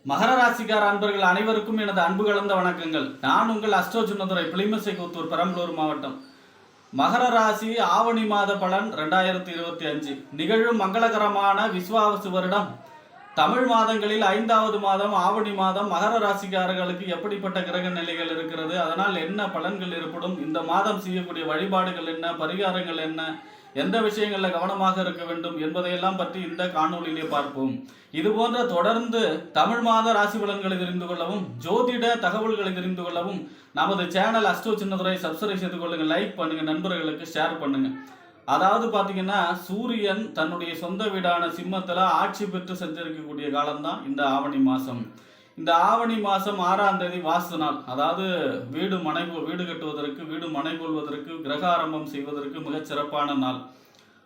மகர ராசிக்கார அன்பர்கள் அனைவருக்கும் எனது அன்பு கலந்த வணக்கங்கள். நான் உங்கள் அஸ்ட்ரோ சின்னதுரை, புளிமசைக்குத்தூர், பெரம்பலூர் மாவட்டம். மகர ராசி ஆவணி மாத பலன் 2025 நிகழும் மங்களகரமான விஸ்வாவசு வருடம் தமிழ் மாதங்களில் 5வது மாதம் ஆவணி மாதம் மகர ராசிக்காரர்களுக்கு எப்படிப்பட்ட கிரக நிலைகள் இருக்கிறது, அதனால் என்ன பலன்கள் ஏற்படும், இந்த மாதம் செய்யக்கூடிய வழிபாடுகள் என்ன, பரிகாரங்கள் என்ன, எந்த விஷயங்களில் கவனமாக இருக்க வேண்டும் என்பதையெல்லாம் பற்றி இந்த காணொலியிலே பார்ப்போம். இது போன்ற தொடர்ந்து தமிழ் மாத ராசி பலன்களை தெரிந்து கொள்ளவும், ஜோதிட தகவல்களை தெரிந்து கொள்ளவும் நமது சேனல் அஸ்ட்ரோ சின்னதுரை சப்ஸ்கிரைப் செய்து கொள்ளுங்க, லைக் பண்ணுங்க, நண்பர்களுக்கு ஷேர் பண்ணுங்க. அதாவது பார்த்தீங்கன்னா, சூரியன் தன்னுடைய சொந்த வீடான சிம்மத்தில் ஆட்சி பெற்று சஞ்சரிக்கக்கூடிய காலம்தான் இந்த ஆவணி மாதம். இந்த ஆவணி மாதம் 6ஆம் தேதி வாஸ்து நாள். அதாவது வீடு கட்டுவதற்கு, வீடு மனை கொள்வதற்கு, கிரக ஆரம்பம் செய்வதற்கு மிகச் சிறப்பான நாள்.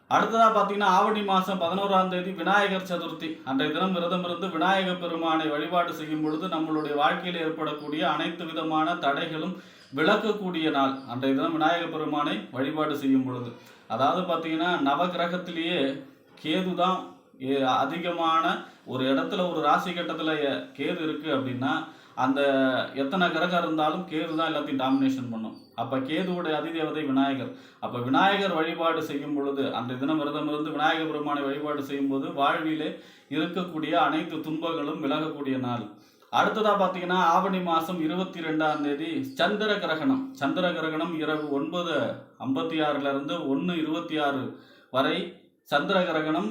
அடுத்ததாக பார்த்தீங்கன்னா, ஆவணி மாதம் 11ஆம் தேதி விநாயகர் சதுர்த்தி. அன்றைய தினம் விரதம் இருந்து விநாயகர் பெருமானை வழிபாடு செய்யும் பொழுது நம்மளுடைய வாழ்க்கையில் ஏற்படக்கூடிய அனைத்து விதமான தடைகளும் விளக்கக்கூடிய நாள். அன்றைய தினம் விநாயகர் பெருமானை வழிபாடு செய்யும் பொழுது, அதாவது பார்த்தீங்கன்னா, நவகிரகத்திலேயே கேது தான் அதிகமான ஒரு இடத்துல, ஒரு ராசி கட்டத்தில் கேது இருக்கு அப்படின்னா, அந்த எத்தனை கிரகம் இருந்தாலும் கேது தான் எல்லாத்தையும் டாமினேஷன் பண்ணும். அப்போ கேதுவுடைய அதிதேவதை விநாயகர். அப்போ விநாயகர் வழிபாடு செய்யும் பொழுது, அன்றைய தினம் விரதம் இருந்து விநாயகர் பெருமானை வழிபாடு செய்யும் போது வாழ்விலே இருக்கக்கூடிய அனைத்து துன்பங்களும் விலகக்கூடிய நாள். அடுத்ததாக பார்த்தீங்கன்னா, ஆவணி மாதம் 22ஆம் தேதி சந்திர கிரகணம். சந்திர கிரகணம் இரவு 9:56 1:26 வரை சந்திர கிரகணம்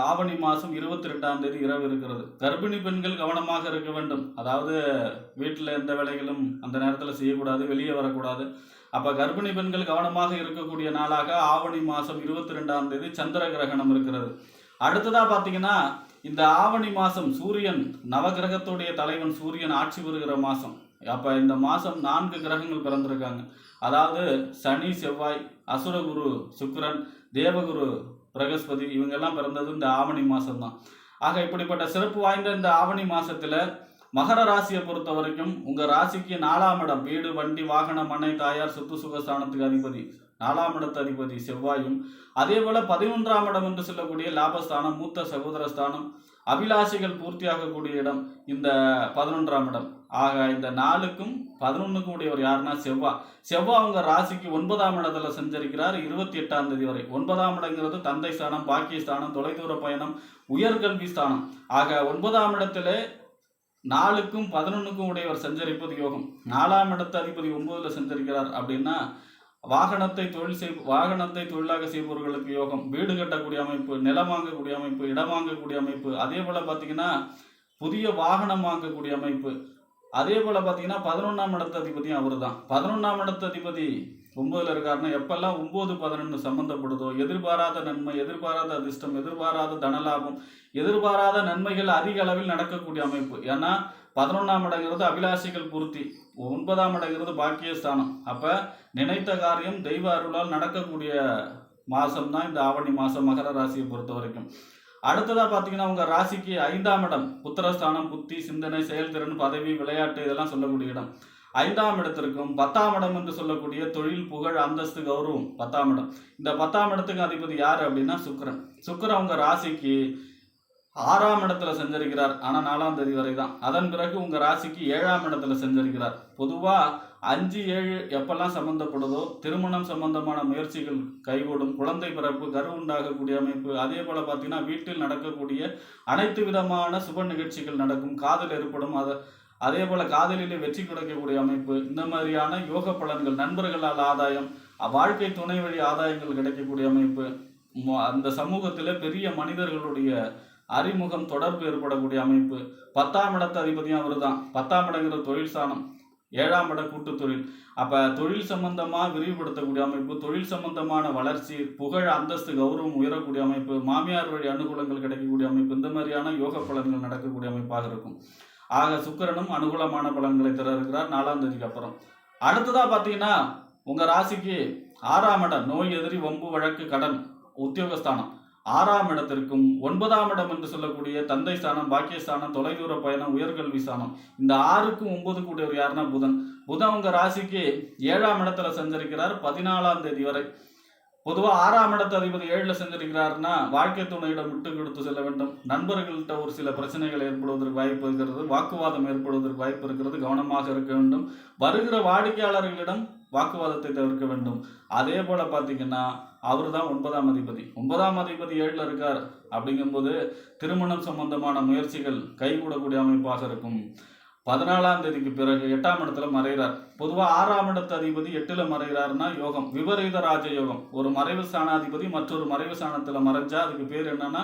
ஆவணி மாதம் 22ஆம் தேதி இரவு இருக்கிறது. கர்ப்பிணி பெண்கள் கவனமாக இருக்க வேண்டும். அதாவது வீட்டில் எந்த வேலைகளும் அந்த நேரத்தில் செய்யக்கூடாது, வெளியே வரக்கூடாது. அப்போ கர்ப்பிணி பெண்கள் கவனமாக இருக்கக்கூடிய நாளாக ஆவணி மாதம் 22ஆம் தேதி சந்திர கிரகணம் இருக்கிறது. அடுத்ததாக பார்த்தீங்கன்னா, இந்த ஆவணி மாதம் சூரியன், நவகிரகத்துடைய தலைவன் சூரியன் ஆட்சி பெறுகிற மாதம். அப்போ இந்த மாதம் 4 கிரகங்கள் பிறந்திருக்காங்க. அதாவது சனி, செவ்வாய், அசுரகுரு சுக்கிரன், தேவகுரு பிரகஸ்பதி, இவங்கெல்லாம் பிறந்தது இந்த ஆவணி மாதம்தான். ஆக இப்படிப்பட்ட சிறப்பு வாய்ந்த இந்த ஆவணி மாதத்தில் மகர ராசியை பொறுத்த வரைக்கும் உங்கள் ராசிக்கு 4ஆம் இடம், வீடு, வண்டி, வாகன, மனை, தாயார், சொத்து சுகஸ்தானத்துக்கு அதிபதி 4ஆம் இடத்து அதிபதி செவ்வாயும், அதே போல 11ஆம் இடம் என்று சொல்லக்கூடிய லாபஸ்தானம், மூத்த சகோதரஸ்தானம், அபிலாஷைகள் பூர்த்தியாகக்கூடிய இடம் இந்த 11ஆம் இடம். ஆக இந்த 4க்கும் 11க்கும் உடையவர் யாருன்னா செவ்வாய் அவங்க ராசிக்கு 9ஆம் இடத்துல சஞ்சரிக்கிறார் 28ஆம் தேதி வரை. 9ஆம் இடங்கிறது தந்தை ஸ்தானம், பாக்கியஸ்தானம், தொலைதூர பயணம், உயர்கல்வி ஸ்தானம். ஆக 9ஆம் இடத்துல 4க்கும் 11க்கும் உடையவர் சஞ்சரிப்பது யோகம். 4ஆம் இடத்து அதிபதி 9ல் சஞ்சரிக்கிறார் அப்படின்னா, வாகனத்தை தொழிலாக செய்பவர்களுக்கு யோகம், வீடு கட்டக்கூடிய அமைப்பு, நிலம் வாங்கக்கூடிய அமைப்பு, இடம் வாங்கக்கூடிய அமைப்பு, அதே போல் பார்த்தீங்கன்னா புதிய வாகனம் வாங்கக்கூடிய அமைப்பு. அதே போல் பார்த்தீங்கன்னா 11ஆம் இடத்து அதிபதியும் அவர் தான். 11ஆம் இடத்து அதிபதி 9ல் இருக்காருன்னா, எப்பெல்லாம் 9, 11 சம்மந்தப்படுதோ எதிர்பாராத நன்மை, எதிர்பாராத அதிர்ஷ்டம், எதிர்பாராத தனலாபம், எதிர்பாராத நன்மைகள் அதிக அளவில் நடக்கக்கூடிய அமைப்பு. ஏன்னா 11ஆம் இடங்கிறது அபிலாஷைகள் பூர்த்தி, 9ஆம் இடங்கிறது பாக்கியஸ்தானம். அப்போ நினைத்த காரியம் தெய்வ அருளால் நடக்கக்கூடிய மாதம் தான் இந்த ஆவணி மாதம் மகர ராசியை பொறுத்த வரைக்கும். அடுத்ததாக பார்த்தீங்கன்னா, உங்கள் ராசிக்கு 5ஆம் இடம் புத்திரஸ்தானம், புத்தி, சிந்தனை, செயல்திறன், பதவி, விளையாட்டு, இதெல்லாம் சொல்லக்கூடிய இடம். 5ஆம் இடத்திற்கும் 10ஆம் இடம் என்று சொல்லக்கூடிய தொழில், புகழ், அந்தஸ்து, கௌரவம் 10ஆம் இடம். இந்த 10ஆம் இடத்துக்கு அதிபதி யார் அப்படின்னா சுக்கிரன் உங்கள் ராசிக்கு 6ஆம் இடத்துல சஞ்சரிக்கிறார். ஆனால் 4ஆம் தேதி வரை தான். அதன் பிறகு உங்கள் ராசிக்கு 7ஆம் இடத்துல சஞ்சரிக்கிறார். பொதுவாக 5, 7 எப்பெல்லாம் சம்பந்தப்படுதோ திருமணம் சம்பந்தமான முயற்சிகள் கைகூடும், குழந்தை பிறப்பு, கரு உண்டாகக்கூடிய அமைப்பு, அதே போல் பார்த்தீங்கன்னா வீட்டில் நடக்கக்கூடிய அனைத்து விதமான சுப நிகழ்ச்சிகள் நடக்கும், காதல் ஏற்படும், அதே போல் காதலிலே வெற்றி கிடைக்கக்கூடிய அமைப்பு. இந்த மாதிரியான யோக பலன்கள், நண்பர்களால் ஆதாயம், வாழ்க்கை துணை வழி ஆதாயங்கள் கிடைக்கக்கூடிய அமைப்பு, அந்த சமூகத்தில் பெரிய மனிதர்களுடைய அறிமுகம், தொடர்பு ஏற்படக்கூடிய அமைப்பு. 10ஆம் இடத்து அதிபதியும் அவர் தான். 10ஆம் இடங்கிற தொழில் ஸ்தானம், 7ஆம் இடம் கூட்டு தொழில். அப்போ தொழில் சம்பந்தமாக விரிவுபடுத்தக்கூடிய அமைப்பு, தொழில் சம்பந்தமான வளர்ச்சி, புகழ், அந்தஸ்து, கௌரவம் உயரக்கூடிய அமைப்பு, மாமியார் வழி அனுகூலங்கள் கிடைக்கக்கூடிய அமைப்பு, இந்த மாதிரியான யோக பலன்கள் நடக்கக்கூடிய அமைப்பாக இருக்கும். ஆக சுக்கிரனும் அனுகூலமான பலன்களை தர இருக்கிறார் 4ஆம் தேதிக்கு அப்புறம். அடுத்ததாக பார்த்தீங்கன்னா, உங்கள் ராசிக்கு 6ஆம் இடம் நோய், எதிரி, வம்பு, வழக்கு, கடன், உத்தியோகஸ்தானம். 6ஆம் இடத்திற்கும் 9ஆம் இடம் என்று சொல்லக்கூடிய தந்தை ஸ்தானம், பாக்கியஸ்தானம், தொலைதூர பயணம், உயர்கல்வி ஸ்தானம். இந்த 6க்கும் 9க்கும் கூடியவர் யாருன்னா புதன் உங்கள் ராசிக்கு 7ஆம் இடத்துல சஞ்சரிக்கிறார் 14ஆம் தேதி வரை. பொதுவாக 6ஆம் இடத்து அதிபதி 7ல் செஞ்சிருக்கிறாருன்னா வாழ்க்கை துணையிடம் விட்டு கொடுத்து செல்ல வேண்டும். நண்பர்கள்ட்ட ஒரு சில பிரச்சனைகள் ஏற்படுவதற்கு வாய்ப்பு இருக்கிறது. வாக்குவாதம் ஏற்படுவதற்கு வாய்ப்பு இருக்கிறது. கவனமாக இருக்க வேண்டும். வருகிற வாடிக்கையாளர்களிடம் வாக்குவாதத்தை தவிர்க்க வேண்டும். அதே போல பார்த்தீங்கன்னா அவர் தான் 9ஆம் அதிபதி. 9ஆம் அதிபதி 7ல் இருக்கார். அப்படிங்கும்போது திருமணம் சம்பந்தமான முயற்சிகள் கைகூடக்கூடிய அமைப்பாக இருக்கும். 14ஆம் தேதிக்கு பிறகு 8ஆம் இடத்துல மறைகிறார். பொதுவாக 6ஆம் இடத்து அதிபதி 8ல் மறைகிறாருன்னா யோகம், விபரீத ராஜ யோகம். ஒரு மறைவு ஸ்தானாதிபதி மற்றொரு மறைவு ஸ்தானத்தில் மறைஞ்சா அதுக்கு பேர் என்னன்னா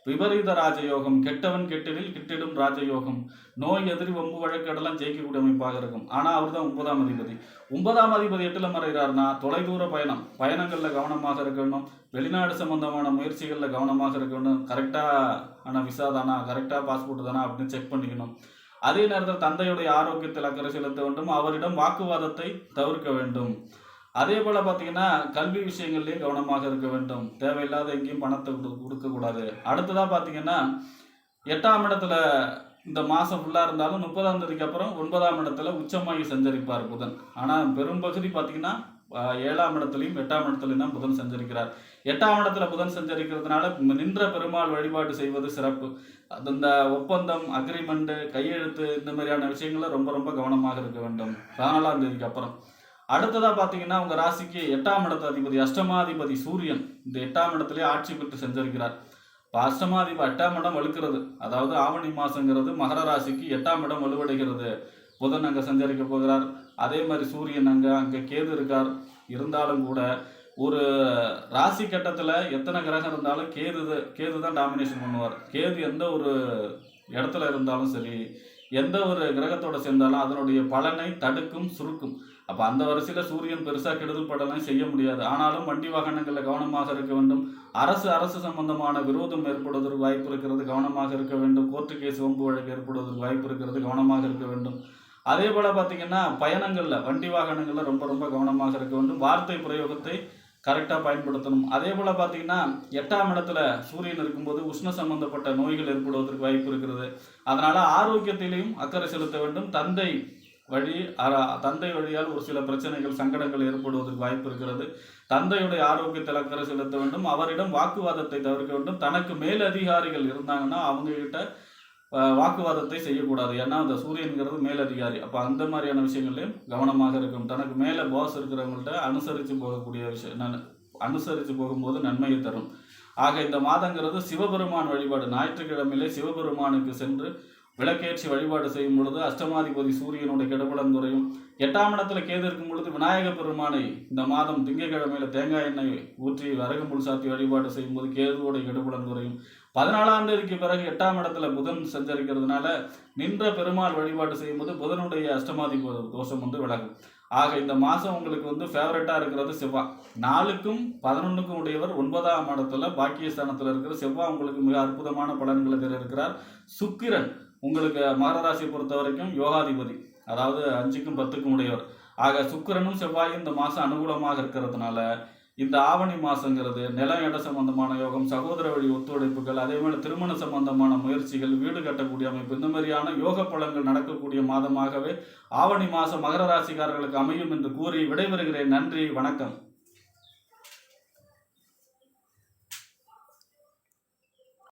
விபரீத ராஜயோகம். கெட்டவன் கெட்டிடில் கிட்டிடும் ராஜயோகம். நோய் எதிரி வம்பு வழக்கெல்லாம் ஜெயிக்கக்கூடிய அமைப்பாக இருக்கும். ஆனால் அவர் தான் 9ஆம் அதிபதி. 9ஆம் அதிபதி 8ல் மறைகிறார்னா தொலைதூர பயணங்களில் கவனமாக இருக்கணும். வெளிநாடு சம்பந்தமான முயற்சிகளில் கவனமாக இருக்கணும். கரெக்டான விசா தானா, கரெக்டாக பாஸ்போர்ட் தானா அப்படின்னு செக் பண்ணிக்கணும். அதே நேரத்தில் தந்தையுடைய ஆரோக்கியத்தில் அக்கறை செலுத்த வேண்டும். அவரிடம் வாக்குவாதத்தை தவிர்க்க வேண்டும். அதே போல் பார்த்தீங்கன்னா கல்வி விஷயங்கள்லையும் கவனமாக இருக்க வேண்டும். தேவையில்லாத எங்கேயும் பணத்தை கொடுக்கக்கூடாது. அடுத்ததாக பார்த்தீங்கன்னா 8ஆம் இடத்துல இந்த மாதம் ஃபுல்லாக இருந்தாலும் 30ஆம் தேதிக்கு அப்புறம் 9ஆம் இடத்துல உச்சமாகி சஞ்சரிப்பார் புதன். ஆனால் பெரும்பகுதி பார்த்தீங்கன்னா 7ஆம் இடத்துலையும் 8ஆம் இடத்துலையும் தான் புதன் சஞ்சரிக்கிறார். 8ஆம் இடத்துல புதன் சஞ்சரிக்கிறதுனால நின்ற பெருமாள் வழிபாடு செய்வது சிறப்பு. அது இந்த ஒப்பந்தம், அக்ரிமெண்ட்டு, கையெழுத்து இந்த மாதிரியான விஷயங்கள ரொம்ப ரொம்ப கவனமாக இருக்க வேண்டும் 14ஆம் தேதிக்கு அப்புறம். அடுத்ததாக பார்த்தீங்கன்னா உங்கள் ராசிக்கு 8ஆம் இடத்து அதிபதி அஷ்டமாதிபதி சூரியன் இந்த 8ஆம் இடத்துலேயே ஆட்சி பெற்று செஞ்சிருக்கிறார். இப்போ அஷ்டமாதிபதி 8ஆம் இடம் வலுக்கிறது. அதாவது ஆவணி மாதங்கிறது மகர ராசிக்கு 8ஆம் இடம் வலுவடைகிறது. புதன் அங்கே சஞ்சரிக்க போகிறார். அதே மாதிரி சூரியன் அங்கே கேது இருக்கார். இருந்தாலும் கூட ஒரு ராசி கட்டத்தில் எத்தனை கிரகம் இருந்தாலும் கேது தான் டாமினேஷன் பண்ணுவார். கேது எந்த ஒரு இடத்துல இருந்தாலும் சரி, எந்த ஒரு கிரகத்தோட சேர்ந்தாலும் அதனுடைய பலனை தடுக்கும், சுருக்கும். அப்போ அந்த வரிசையில் சூரியன் பெருசாக கெடுதல் படலாம் செய்ய முடியாது. ஆனாலும் வண்டி வாகனங்களில் கவனமாக இருக்க வேண்டும். அரசு சம்பந்தமான விரோதம் ஏற்படுவதற்கு வாய்ப்பு இருக்கிறது, கவனமாக இருக்க வேண்டும். கோர்ட்டு கேஸ் வம்பு வழக்கு ஏற்படுவதற்கு வாய்ப்பு இருக்கிறது, கவனமாக இருக்க வேண்டும். அதே போல் பார்த்தீங்கன்னா பயணங்களில் வண்டி வாகனங்களில் ரொம்ப ரொம்ப கவனமாக இருக்க வேண்டும். வார்த்தை பிரயோகத்தை கரெக்டாக பயன்படுத்தணும். அதே போல் பார்த்தீங்கன்னா 8ஆம் இடத்துல சூரியன் இருக்கும்போது உஷ்ண சம்பந்தப்பட்ட நோய்கள் ஏற்படுவதற்கு வாய்ப்பு இருக்கிறது. அதனால் ஆரோக்கியத்திலையும் அக்கறை செலுத்த வேண்டும். தந்தை வழியால் ஒரு சில பிரச்சனைகள், சங்கடங்கள் ஏற்படுவதற்கு வாய்ப்பு இருக்கிறது. தந்தையுடைய ஆரோக்கியத்தில் அக்கறை செலுத்த வேண்டும். அவரிடம் வாக்குவாதத்தை தவிர்க்க வேண்டும். தனக்கு மேலதிகாரிகள் இருந்தாங்கன்னா அவங்ககிட்ட வாக்குவாதத்தை செய்யக்கூடாது. ஏன்னா அந்த சூரியன்கிறது மேலதிகாரி. அப்போ அந்த மாதிரியான விஷயங்கள்லையும் கவனமாக இருக்கும். தனக்கு மேலே பாஸ் இருக்கிறவங்கள்ட்ட அனுசரித்து போகும்போது நன்மையை தரும். ஆக இந்த மாதங்கிறது சிவபெருமான் வழிபாடு. ஞாயிற்றுக்கிழமையிலே சிவபெருமானுக்கு சென்று விளக்கேற்றி வழிபாடு செய்யும் பொழுது அஷ்டமாதிபதி சூரியனுடைய கெடுபலன் குறையும். 8ஆம் இடத்துல கேது இருக்கும் பொழுது விநாயக பெருமானை இந்த மாதம் திங்கட்கிழமையில தேங்காய் எண்ணெய் ஊற்றி வரகு முள் சாத்தி வழிபாடு செய்யும் போது கேதுவோடைய கெடுபலன் குறையும். 14ஆம் தேதிக்கு பிறகு 8ஆம் இடத்துல புதன் சஞ்சரிக்கிறதுனால நின்ற பெருமாள் வழிபாடு செய்யும் போது புதனுடைய அஷ்டமாதிபதி தோஷம் விலகும். ஆக இந்த மாதம் உங்களுக்கு ஃபேவரட்டாக இருக்கிறது செவ்வாய். 4க்கும் 11க்கும் உடையவர் 9ஆம் இடத்துல பாக்கியஸ்தானத்தில் இருக்கிற செவ்வாய் உங்களுக்கு மிக அற்புதமான பலன்களை தர இருக்கிறார். சுக்கிரன் உங்களுக்கு மகர ராசியை பொறுத்த வரைக்கும் யோகாதிபதி, அதாவது 5க்கும் 10க்கும் உடையவர். ஆக சுக்கிரனும் செவ்வாயும் இந்த மாதம் அனுகூலமாக இருக்கிறதுனால இந்த ஆவணி மாதங்கிறது நிலம் இட சம்பந்தமான யோகம், சகோதர வழி ஒத்துழைப்புகள், அதே மாதிரி திருமண சம்பந்தமான முயற்சிகள், வீடு கட்டக்கூடிய அமைப்பு, இந்த மாதிரியான யோக பலன்கள் நடக்கக்கூடிய மாதமாகவே ஆவணி மாதம் மகர ராசிக்காரர்களுக்கு அமையும் என்று கூறி விடைபெறுகிறேன். நன்றி, வணக்கம்.